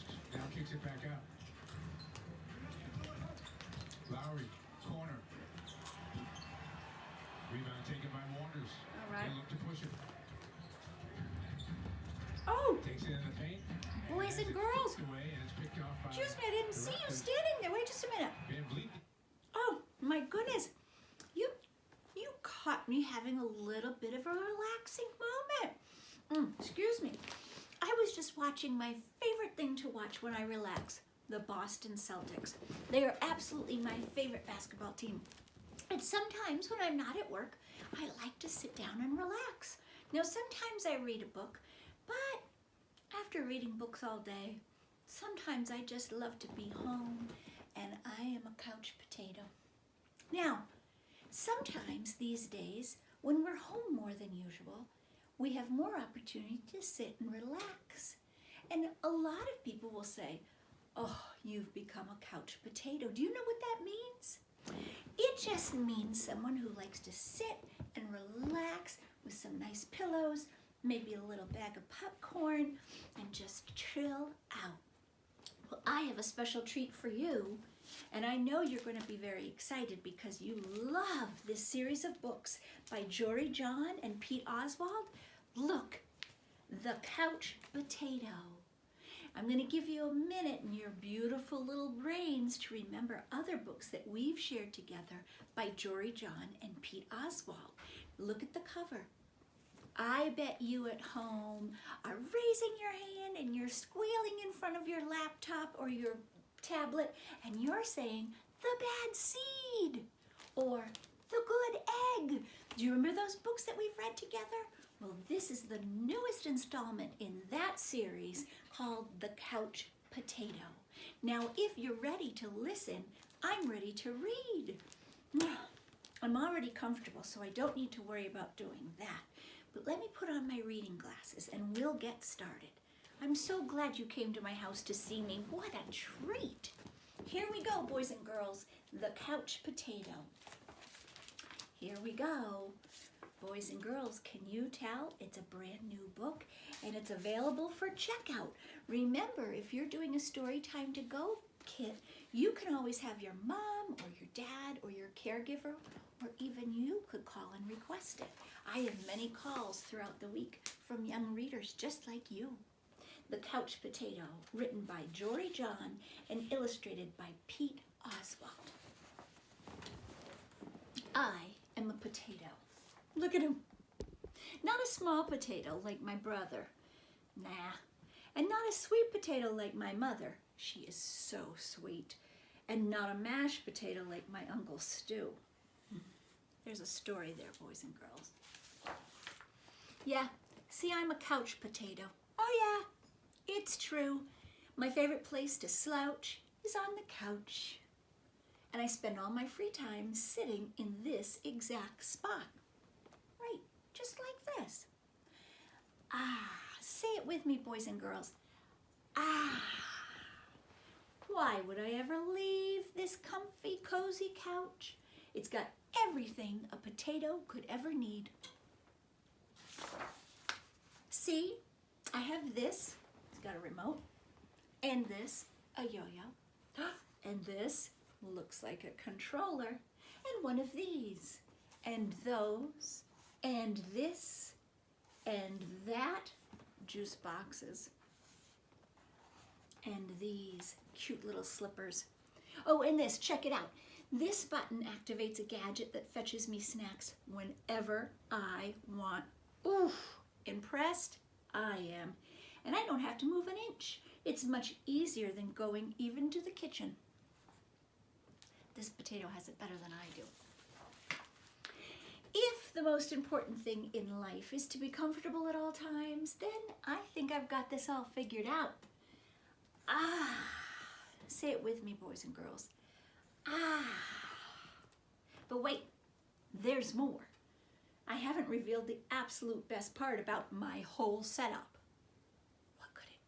post. Now kicks it back out. Lowry, corner. Rebound taken by Waters. All right. They look to push it. Oh, Takes it in the paint. boys and Has it girls. flicked away, and it's picked off by Excuse me, I didn't the see you Raptors. standing there. Wait just a minute. Van Vliet. Oh, my goodness. You caught me having a little bit of a relaxing moment. Excuse me. I was just watching my favorite thing to watch when I relax, the Boston Celtics. They are absolutely my favorite basketball team. And sometimes when I'm not at work, I like to sit down and relax. Now, sometimes I read a book, but after reading books all day, sometimes I just love to be home, and I am a couch potato. Now, sometimes these days, when we're home more than usual, we have more opportunity to sit and relax. And a lot of people will say, oh, you've become a couch potato. Do you know what that means? It just means someone who likes to sit and relax with some nice pillows, maybe a little bag of popcorn, and just chill out. Well, I have a special treat for you, and I know you're going to be very excited because you love this series of books by Jory John and Pete Oswald. Look, The Couch Potato. I'm going to give you a minute in your beautiful little brains to remember other books that we've shared together by Jory John and Pete Oswald. Look at the cover. I bet you at home are raising your hand and you're squealing in front of your laptop or your tablet and you're saying, the bad seed or the good egg. Do you remember those books that we've read together? Well, this is the newest installment in that series called The Couch Potato. Now, if you're ready to listen, I'm ready to read. I'm already comfortable, so I don't need to worry about doing that. But let me put on my reading glasses and we'll get started. I'm so glad you came to my house to see me. What a treat. Here we go, boys and girls. The Couch Potato. Here we go. Boys and girls, can you tell it's a brand new book and it's available for checkout? Remember, if you're doing a story time to go kit, you can always have your mom or your dad or your caregiver, or even you could call and request it. I have many calls throughout the week from young readers just like you. The Couch Potato, written by Jory John and illustrated by Pete Oswald. I am a potato. Look at him. Not a small potato like my brother. Nah. And not a sweet potato like my mother. She is so sweet. And not a mashed potato like my Uncle Stu. There's a story there, boys and girls. Yeah, see, I'm a couch potato. Oh yeah, it's true. My favorite place to slouch is on the couch. And I spend all my free time sitting in this exact spot. Right, just like this. Ah, say it with me, boys and girls. Ah. Why would I ever leave this comfy, cozy couch? It's got everything a potato could ever need. See, I have this, it's got a remote, and this, a yo-yo, and this looks like a controller, and one of these, and those, and this, and that, juice boxes, and these cute little slippers. Oh, and this, check it out. This button activates a gadget that fetches me snacks whenever I want. Oof, impressed? I am. And I don't have to move an inch. It's much easier than going even to the kitchen. This potato has it better than I do. If the most important thing in life is to be comfortable at all times, then I think I've got this all figured out. Ah, say it with me, boys and girls. Ah, but wait, there's more. I haven't revealed the absolute best part about my whole setup. What could it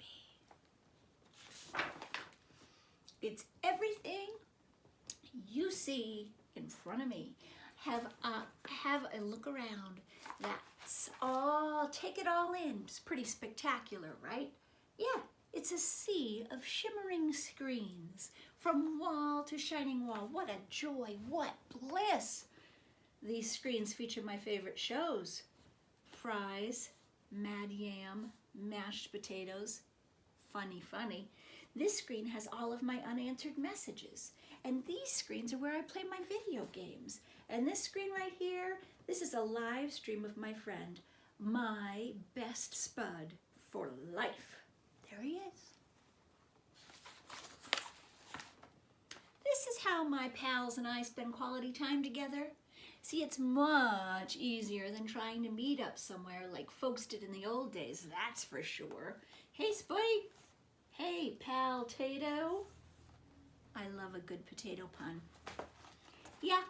be? It's everything you see in front of me. Have a look around. That's all. Take it all in. It's pretty spectacular, right? Yeah, It's a sea of shimmering screens, from wall to shining wall. What a joy, what bliss! These screens feature my favorite shows: Fries, Mad Yam, Mashed Potatoes, Funny Funny. This screen has all of my unanswered messages. And these screens are where I play my video games. And this screen right here, this is a live stream of my friend, my best spud for life. There he is. This is how my pals and I spend quality time together. See, it's much easier than trying to meet up somewhere like folks did in the old days, that's for sure. Hey, Spuddy. Hey, pal Tato. I love a good potato pun. Yeah,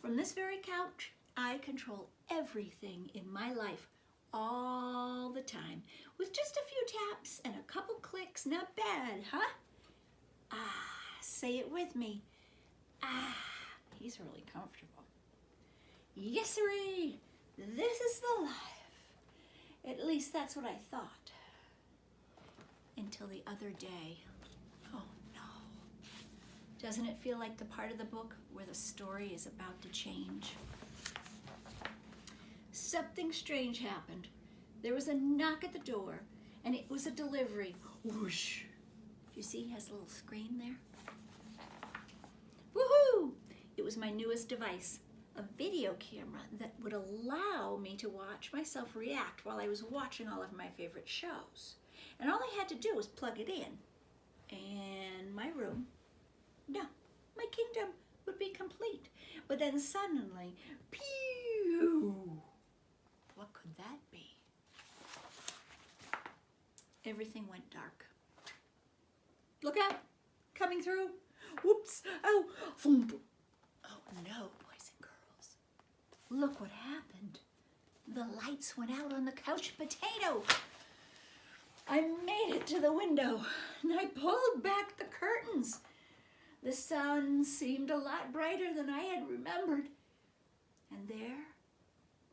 from this very couch, I control everything in my life all the time with just a few taps and a couple clicks. Not bad, huh? Ah, say it with me. Ah, he's really comfortable. Yes, sirree, this is the life. At least that's what I thought. Until the other day. Oh no. Doesn't it feel like the part of the book where the story is about to change? Something strange happened. There was a knock at the door, and it was a delivery. Whoosh. Do you see he has a little screen there? Woohoo! It was my newest device, a video camera that would allow me to watch myself react while I was watching all of my favorite shows. And all I had to do was plug it in, and my room, no, my kingdom would be complete. But then suddenly, pew! What could that be? Everything went dark. Look out! Coming through! Whoops! Oh! Thump. Oh no, boys and girls. Look what happened. The lights went out on the couch potato. I made it to the window and I pulled back the curtains. The sun seemed a lot brighter than I had remembered. And there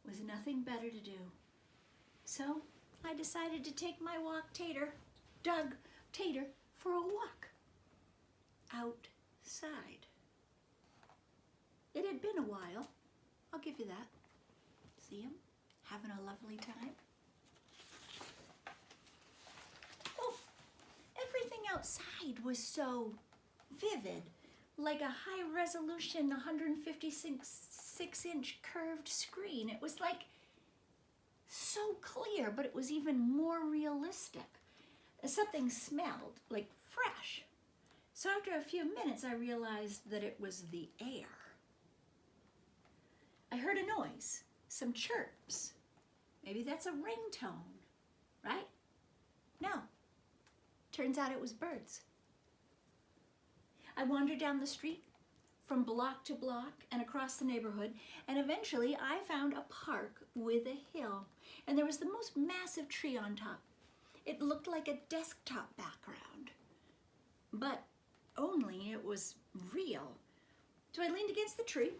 was nothing better to do. So I decided to take my Doug Tater, for a walk outside. It had been a while, I'll give you that. See him having a lovely time? Oh, everything outside was so vivid, like a high-resolution 156-inch curved screen. It was like so clear, but it was even more realistic. Something smelled like fresh. So after a few minutes, I realized that it was the air. I heard a noise, some chirps. Maybe that's a ringtone, right? No. Turns out it was birds. I wandered down the street from block to block and across the neighborhood, and eventually I found a park with a hill, and there was the most massive tree on top. It looked like a desktop background, but only it was real. So I leaned against the tree.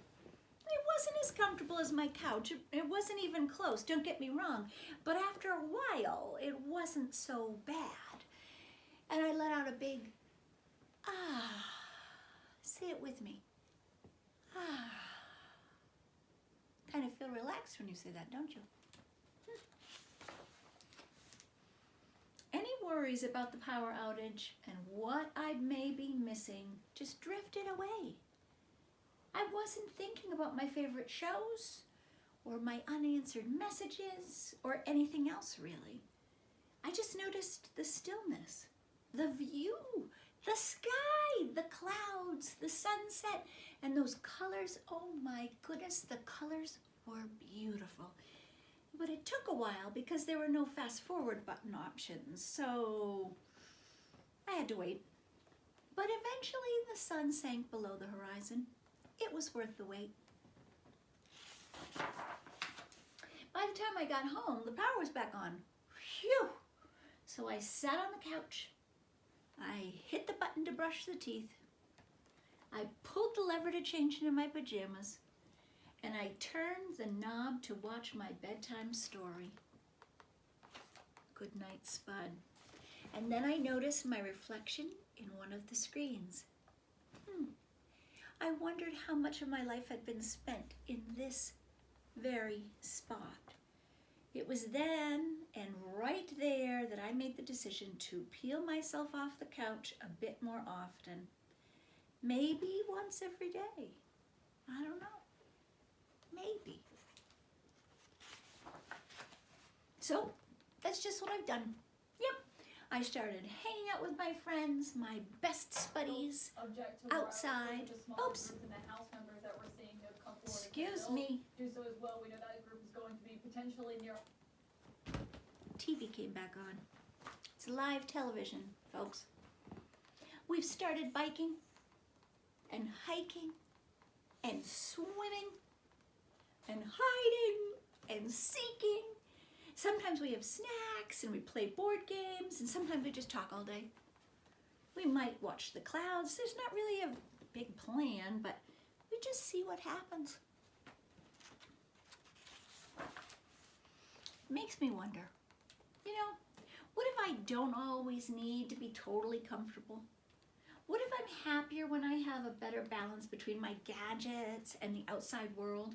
It wasn't as comfortable as my couch. It wasn't even close, don't get me wrong, but after a while, it wasn't so bad. And I let out a big, ah. Say it with me. Ah. Kind of feel relaxed when you say that, don't you? Any worries about the power outage and what I may be missing just drifted away. I wasn't thinking about my favorite shows or my unanswered messages or anything else really. I just noticed the stillness, the view, the sky, the clouds, the sunset, and those colors. Oh my goodness, the colors were beautiful. But it took a while because there were no fast forward button options, so I had to wait. But eventually the sun sank below the horizon. It was worth the wait. By the time I got home, the power was back on. Phew! So I sat on the couch. I hit the button to brush the teeth. I pulled the lever to change into my pajamas. And I turned the knob to watch my bedtime story. Good night, Spud. And then I noticed my reflection in one of the screens. I wondered how much of my life had been spent in this very spot. It was then and right there that I made the decision to peel myself off the couch a bit more often. Maybe once every day. I don't know. Maybe. So that's just what I've done. Yep. I started hanging out with my friends, my best buddies, Object to outside. the smaller Oops. group and the House members that we're seeing to come forward. Excuse and me. do so as well. We know that group is going to be potentially near. TV came back on. It's live television, folks. We've started biking and hiking and swimming and hiding and seeking. Sometimes we have snacks and we play board games, and sometimes we just talk all day. We might watch the clouds. There's not really a big plan, but we just see what happens. Makes me wonder, you know, what if I don't always need to be totally comfortable? What if I'm happier when I have a better balance between my gadgets and the outside world?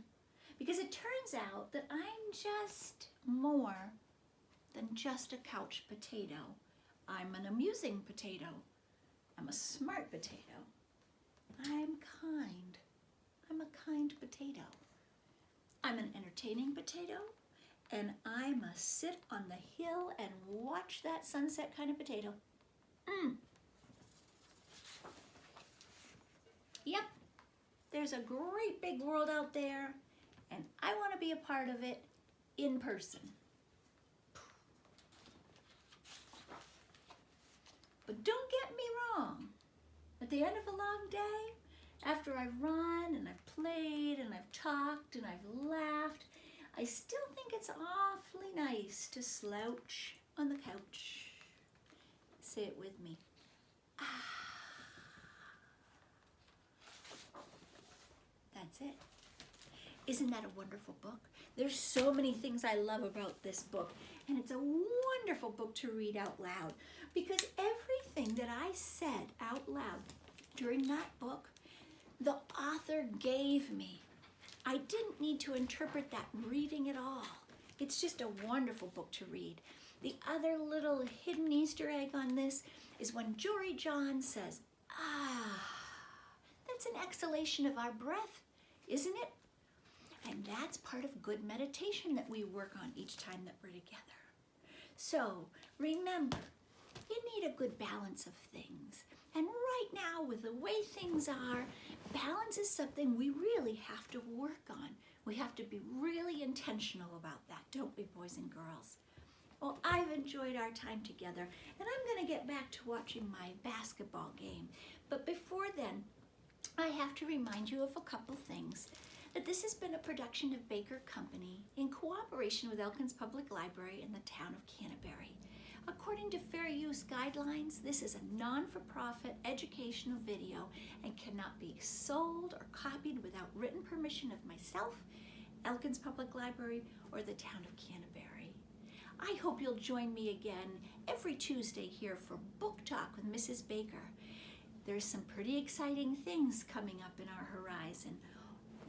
Because it turns out that I'm just more than just a couch potato. I'm an amusing potato. I'm a smart potato. I'm kind. I'm a kind potato. I'm an entertaining potato, and I'm a sit on the hill and watch that sunset kind of potato. Yep, there's a great big world out there, and I want to be a part of it in person. But don't get me wrong. At the end of a long day, after I've run and I've played and I've talked and I've laughed, I still think it's awfully nice to slouch on the couch. Say it with me. That's it. Isn't that a wonderful book? There's so many things I love about this book, and it's a wonderful book to read out loud, because everything that I said out loud during that book, the author gave me. I didn't need to interpret that reading at all. It's just a wonderful book to read. The other little hidden Easter egg on this is when Jory John says, that's an exhalation of our breath, isn't it? And that's part of good meditation that we work on each time that we're together. So remember, you need a good balance of things. And right now, with the way things are, balance is something we really have to work on. We have to be really intentional about that, don't we, boys and girls? Well, I've enjoyed our time together, and I'm going to get back to watching my basketball game. But before then, I have to remind you of a couple things. That this has been a production of Baker Company in cooperation with Elkins Public Library in the town of Canterbury. According to Fair Use Guidelines, this is a non-for-profit educational video and cannot be sold or copied without written permission of myself, Elkins Public Library, or the town of Canterbury. I hope you'll join me again every Tuesday here for Book Talk with Mrs. Baker. There's some pretty exciting things coming up in our horizon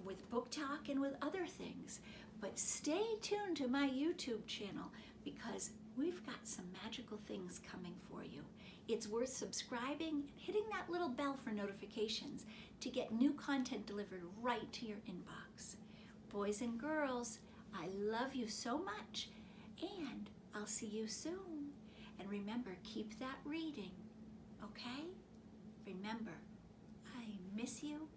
with Book Talk and with other things. But stay tuned to my YouTube channel because we've got some magical things coming for you. It's worth subscribing and hitting that little bell for notifications to get new content delivered right to your inbox. Boys and girls, I love you so much, and I'll see you soon. And remember, keep that reading, okay? Remember, I miss you.